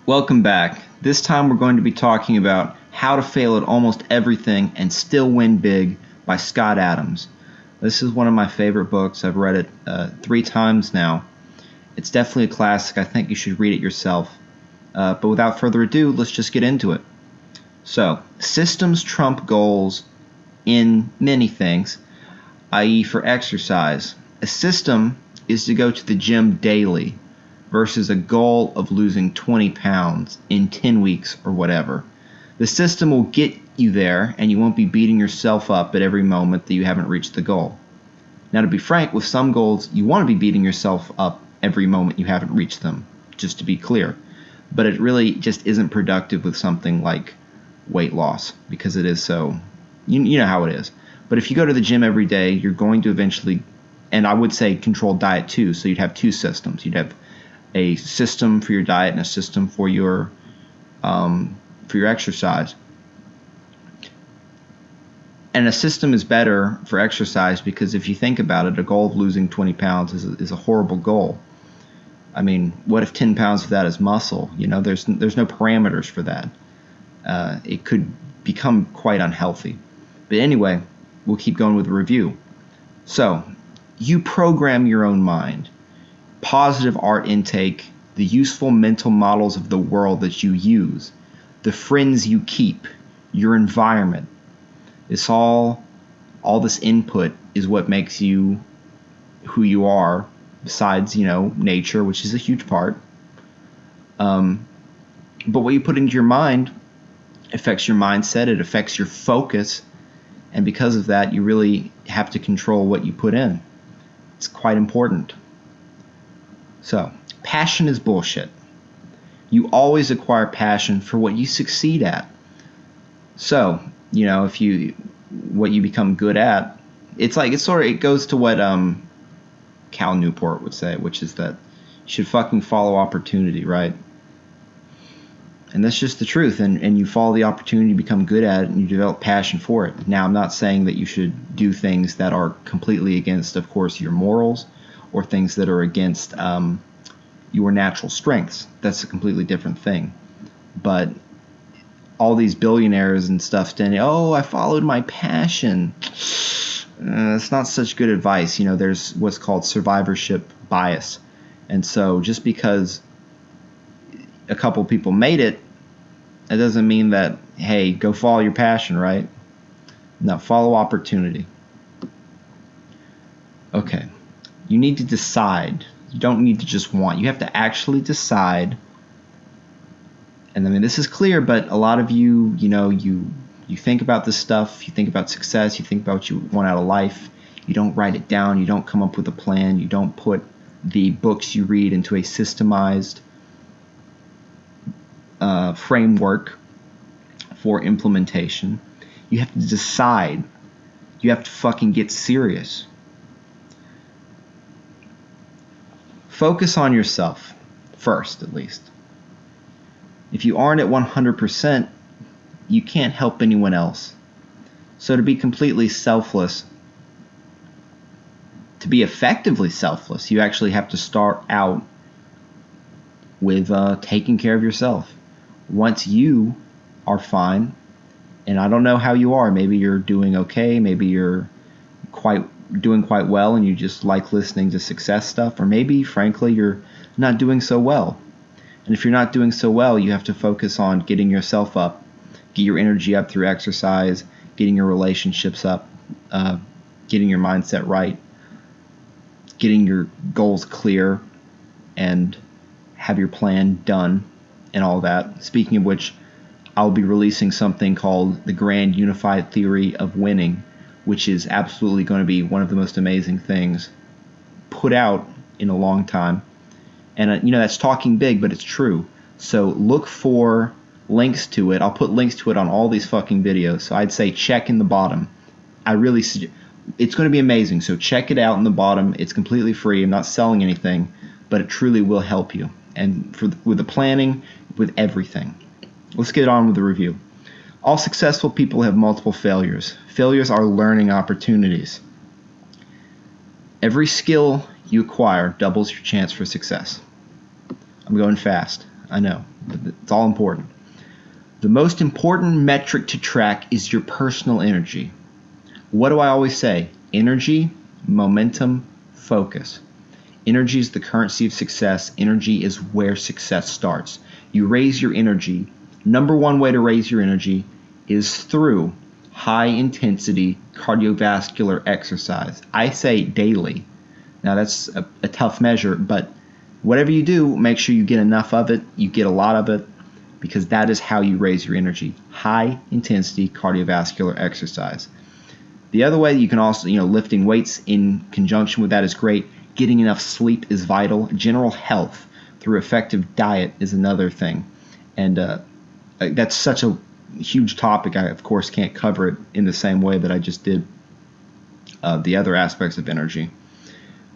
Welcome back. This time we're going to be talking about How to Fail at Almost Everything and Still Win Big by Scott Adams. This is one of my favorite books. I've read it 3 times now. It's definitely a classic. I think you should read it yourself. But without further ado, let's just get into it. So, systems trump goals in many things, i.e. for exercise. A system is to go to the gym daily versus a goal of losing 20 pounds in 10 weeks or whatever. The system will get you there, and you won't be beating yourself up at every moment that you haven't reached the goal. Now, to be frank, with some goals, you want to be beating yourself up every moment you haven't reached them, just to be clear. But it really just isn't productive with something like weight loss, because it is so, you know how it is. But if you go to the gym every day, you're going to eventually, and I would say controlled diet too, so you'd have 2 systems. You'd have a system for your diet and a system for your exercise. And a system is better for exercise because if you think about it, a goal of losing 20 pounds is a horrible goal. I mean, what if 10 pounds of that is muscle? You know, there's no parameters for that. It could become quite unhealthy. But anyway, we'll keep going with the review. So, you program your own mind. Positive art intake, the useful mental models of the world that you use, the friends you keep, your environment. It's all this input is what makes you who you are, besides, nature, which is a huge part. But what you put into your mind affects your mindset, it affects your focus, and because of that, you really have to control what you put in. It's quite important. So, passion is bullshit. You always acquire passion for what you succeed at. So, what you become good at, it goes to what Cal Newport would say, which is that you should fucking follow opportunity, right? And that's just the truth, and you follow the opportunity, become good at it, and you develop passion for it. Now, I'm not saying that you should do things that are completely against, of course, your morals, or things that are against your natural strengths. That's a completely different thing. But all these billionaires and stuff standing, I followed my passion. That's not such good advice. There's what's called survivorship bias. And so just because a couple people made it, that doesn't mean that, hey, go follow your passion, right? No, follow opportunity. Okay. You need to decide. You don't need to just want. You have to actually decide. And I mean, this is clear, but a lot of you, you think about this stuff. You think about success. You think about what you want out of life. You don't write it down. You don't come up with a plan. You don't put the books you read into a systemized framework for implementation. You have to decide. You have to fucking get serious. Focus on yourself first, at least. If you aren't at 100%, you can't help anyone else. So to be completely selfless, to be effectively selfless, you actually have to start out with taking care of yourself. Once you are fine, and I don't know how you are, maybe you're doing okay, maybe you're doing quite well and you just like listening to success stuff, or maybe frankly you're not doing so well. And if you're not doing so well, you have to focus on getting yourself up, get your energy up through exercise, getting your relationships up, getting your mindset right, getting your goals clear, and have your plan done and all that. Speaking of which, I'll be releasing something called the Grand Unified Theory of Winning, which is absolutely going to be one of the most amazing things put out in a long time. And, that's talking big, but it's true. So look for links to it. I'll put links to it on all these fucking videos. So I'd say check in the bottom. I really suggest. It's going to be amazing. So check it out in the bottom. It's completely free. I'm not selling anything, but it truly will help you. And with the planning, with everything. Let's get on with the review. All successful people have multiple failures. Failures are learning opportunities. Every skill you acquire doubles your chance for success. I'm going fast. I know. It's all important. The most important metric to track is your personal energy. What do I always say? Energy, momentum, focus. Energy is the currency of success. Energy is where success starts. You raise your energy. Number one way to raise your energy is through high intensity cardiovascular exercise. I say daily. Now that's a tough measure, but whatever you do, make sure you get enough of it, you get a lot of it, because that is how you raise your energy. High intensity cardiovascular exercise. The other way, you can also, lifting weights in conjunction with that is great. Getting enough sleep is vital. General health through effective diet is another thing. And that's such a huge topic. I, of course, can't cover it in the same way that I just did the other aspects of energy.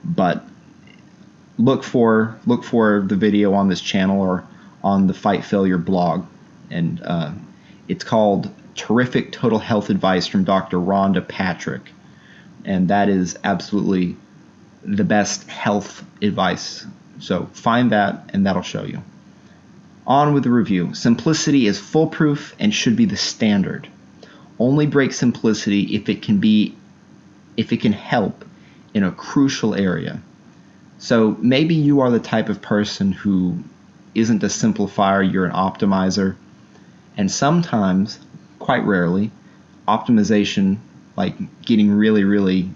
But look for the video on this channel or on the Fight Failure blog. And it's called Terrific Total Health Advice from Dr. Rhonda Patrick. And that is absolutely the best health advice. So find that, and that'll show you. On with the review. Simplicity is foolproof and should be the standard. Only break simplicity if it can help in a crucial area. So maybe you are the type of person who isn't a simplifier, you're an optimizer. And sometimes, quite rarely, optimization, like getting really, really,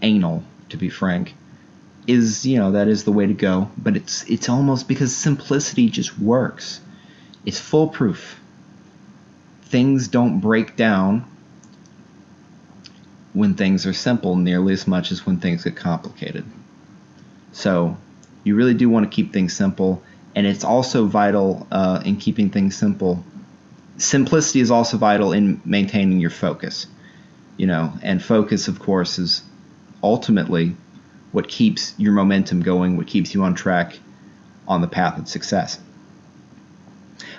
anal, to be frank, is, that is the way to go. But it's almost because simplicity just works. It's foolproof. Things don't break down when things are simple nearly as much as when things get complicated. So you really do want to keep things simple, and it's also vital in keeping things simple. Simplicity is also vital in maintaining your focus, and focus, of course, is ultimately what keeps your momentum going, what keeps you on track on the path of success.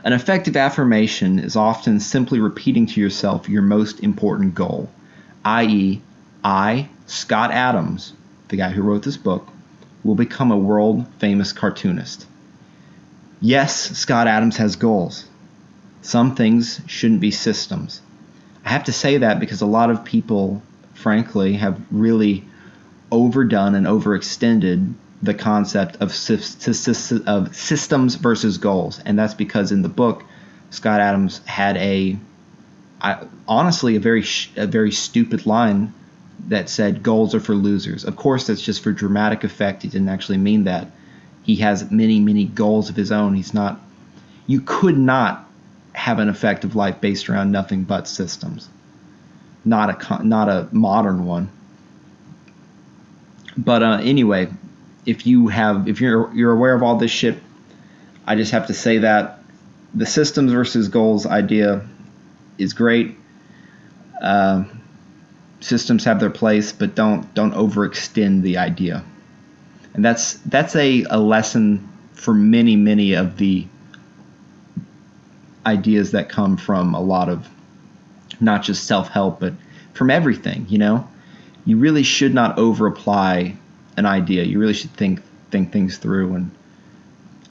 An effective affirmation is often simply repeating to yourself your most important goal, i.e., I, Scott Adams, the guy who wrote this book, will become a world-famous cartoonist. Yes, Scott Adams has goals. Some things shouldn't be systems. I have to say that because a lot of people, frankly, have really overdone and overextended the concept of systems versus goals. And that's because in the book, Scott Adams had honestly a very stupid line that said goals are for losers. Of course, that's just for dramatic effect. He didn't actually mean that. He has many, many goals of his own. You could not have an effective life based around nothing but systems. Not a modern one. But anyway, if you're aware of all this shit, I just have to say that the systems versus goals idea is great. Systems have their place, but don't overextend the idea. And that's a lesson for many of the ideas that come from a lot of not just self-help, but from everything. You really should not over-apply an idea. You really should think things through. And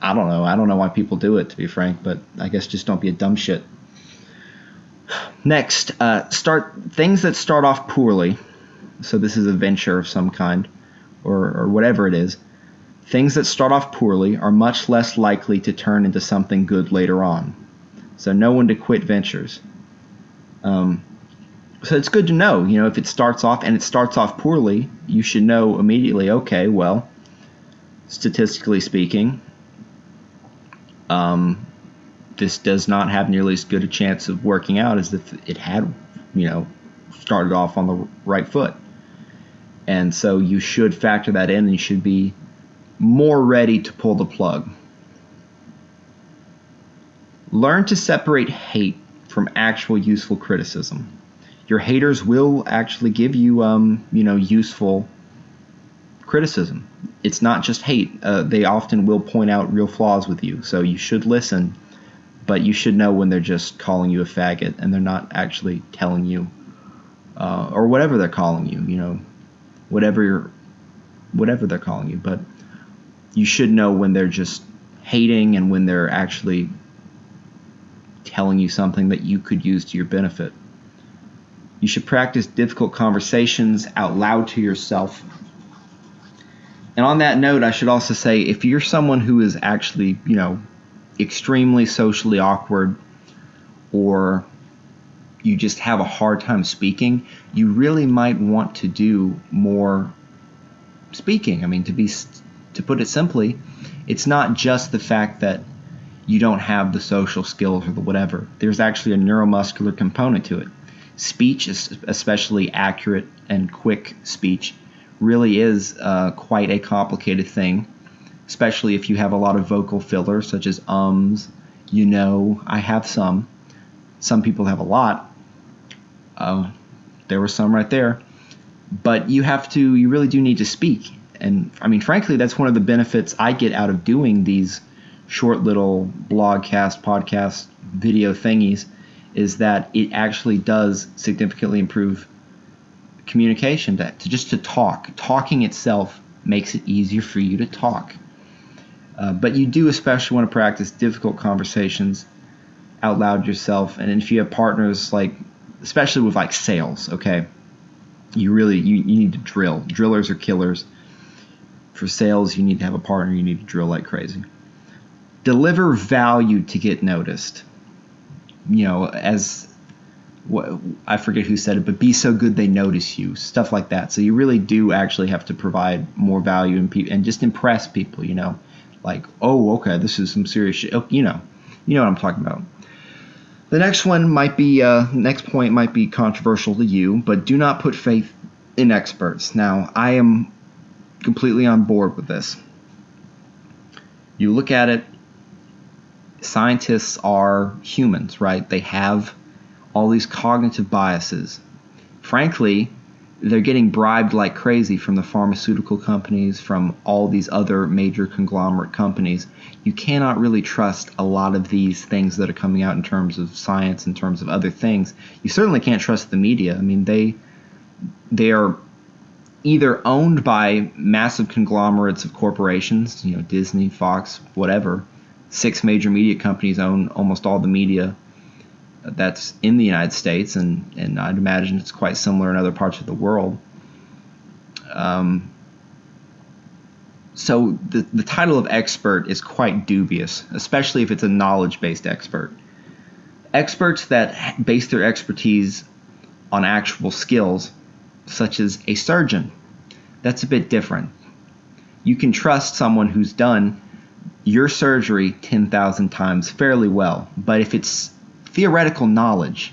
I don't know why people do it, to be frank, but I guess just don't be a dumb shit. Next, things that start off poorly. So this is a venture of some kind, or whatever it is. Things that start off poorly are much less likely to turn into something good later on. So know when to quit ventures. So it's good to know, if it starts off poorly, you should know immediately, okay, well, statistically speaking, this does not have nearly as good a chance of working out as if it had, started off on the right foot. And so you should factor that in, and you should be more ready to pull the plug. Learn to separate hate from actual useful criticism. Your haters will actually give you, useful criticism. It's not just hate. They often will point out real flaws with you. So you should listen, but you should know when they're just calling you a faggot and they're not actually telling you, or whatever they're calling you. Whatever they're calling you. But You should know when they're just hating and when they're actually telling you something that you could use to your benefit. You should practice difficult conversations out loud to yourself. And on that note, I should also say, if you're someone who is actually, extremely socially awkward, or you just have a hard time speaking, you really might want to do more speaking. I mean, to put it simply, it's not just the fact that you don't have the social skills or the whatever. There's actually a neuromuscular component to it. Speech, especially accurate and quick speech, really is quite a complicated thing, especially if you have a lot of vocal fillers such as ums. I have some. Some people have a lot. There were some right there. But you really do need to speak. And I mean, frankly, that's one of the benefits I get out of doing these short little podcast, video thingies, is that it actually does significantly improve communication, to talk. Talking itself makes it easier for you to talk. But you do especially want to practice difficult conversations out loud yourself. And if you have partners, especially with sales, okay, you need to drill. Drillers are killers. For sales, you need to have a partner. You need to drill like crazy. Deliver value to get noticed. I forget who said it, but be so good they notice you, stuff like that. So you really do actually have to provide more value and just impress people, oh, okay, this is some serious shit. Oh, you know what I'm talking about. The next point might be controversial to you, but do not put faith in experts. Now, I am completely on board with this. You look at it, scientists are humans, right? They have all these cognitive biases. Frankly, they're getting bribed like crazy from the pharmaceutical companies, from all these other major conglomerate companies. You cannot really trust a lot of these things that are coming out in terms of science, in terms of other things. You certainly can't trust the media. I mean, they are either owned by massive conglomerates of corporations, Disney, Fox, whatever. 6 major media companies own almost all the media that's in the United States, and I'd imagine it's quite similar in other parts of the world. So the title of expert is quite dubious, especially if it's a knowledge-based expert. Experts that base their expertise on actual skills, such as a surgeon, that's a bit different. You can trust someone who's done your surgery 10,000 times fairly well, but if it's theoretical knowledge,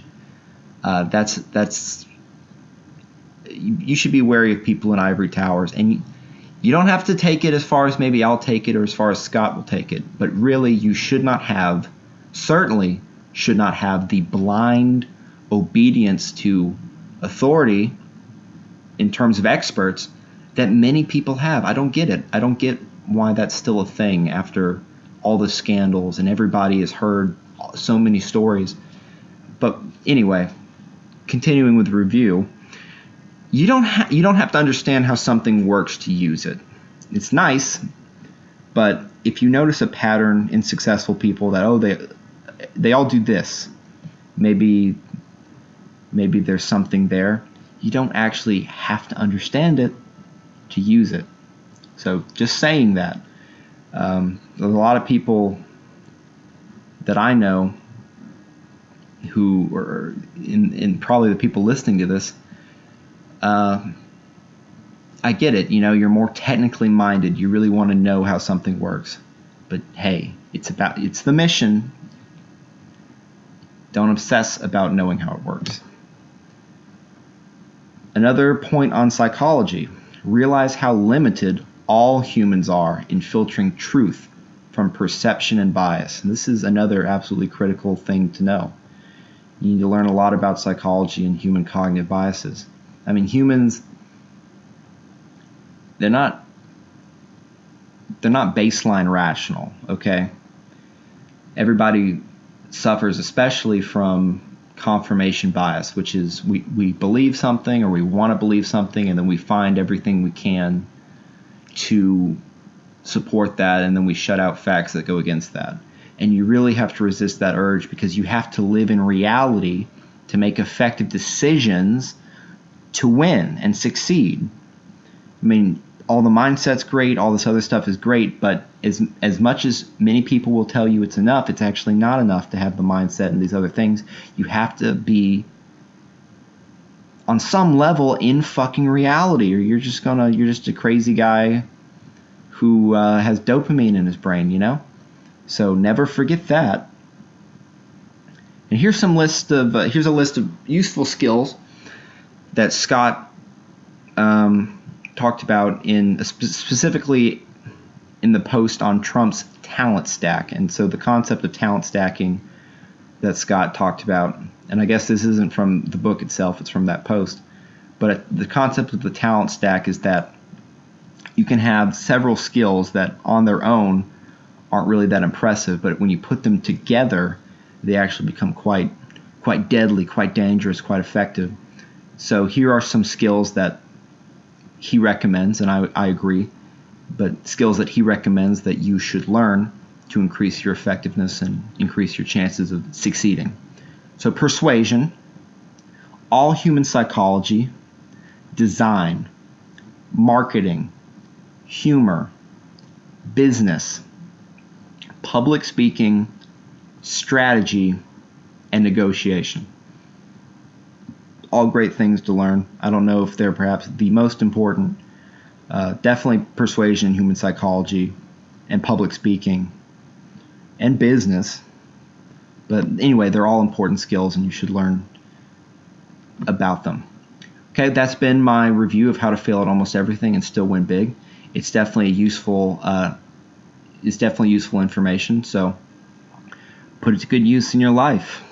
you should be wary of people in ivory towers, and you don't have to take it as far as maybe I'll take it or as far as Scott will take it, but really you certainly should not have the blind obedience to authority in terms of experts that many people have. I don't get it. I don't get why that's still a thing after all the scandals and everybody has heard so many stories. But anyway, continuing with the review, you don't have to understand how something works to use it. It's nice, but if you notice a pattern in successful people that they all do this, maybe there's something there. You don't actually have to understand it to use it. So just saying that, there's a lot of people that I know who are in probably the people listening to this. I get it. You're more technically minded. You really want to know how something works. But hey, it's the mission. Don't obsess about knowing how it works. Another point on psychology. Realize how limited all humans are in filtering truth from perception and bias. And this is another absolutely critical thing to know. You need to learn a lot about psychology and human cognitive biases. I mean, humans, they're not baseline rational, okay? Everybody suffers especially from confirmation bias, which is we believe something or we want to believe something, and then we find everything we can to support that, and then we shut out facts that go against that. And you really have to resist that urge, because you have to live in reality to make effective decisions to win and succeed. I mean, all the mindset's great, all this other stuff is great, but as much as many people will tell you it's enough, it's actually not enough to have the mindset and these other things. You have to be on some level in fucking reality, or you're just a crazy guy who has dopamine in his brain, you know? So never forget that. And here's a list of useful skills that Scott talked about specifically in the post on Trump's talent stack. And so the concept of talent stacking that Scott talked about, and I guess this isn't from the book itself, it's from that post, but the concept of the talent stack is that you can have several skills that on their own aren't really that impressive, but when you put them together, they actually become quite deadly, quite dangerous, quite effective. So here are some skills that he recommends, and I agree, but skills that he recommends that you should learn to increase your effectiveness and increase your chances of succeeding. So persuasion, all human psychology, design, marketing, humor, business, public speaking, strategy, and negotiation. All great things to learn. I don't know if they're perhaps the most important. Definitely persuasion, human psychology, and public speaking, and business. But anyway, they're all important skills, and you should learn about them. Okay, that's been my review of how to fail at almost everything and still win big. It's definitely useful information, so put it to good use in your life.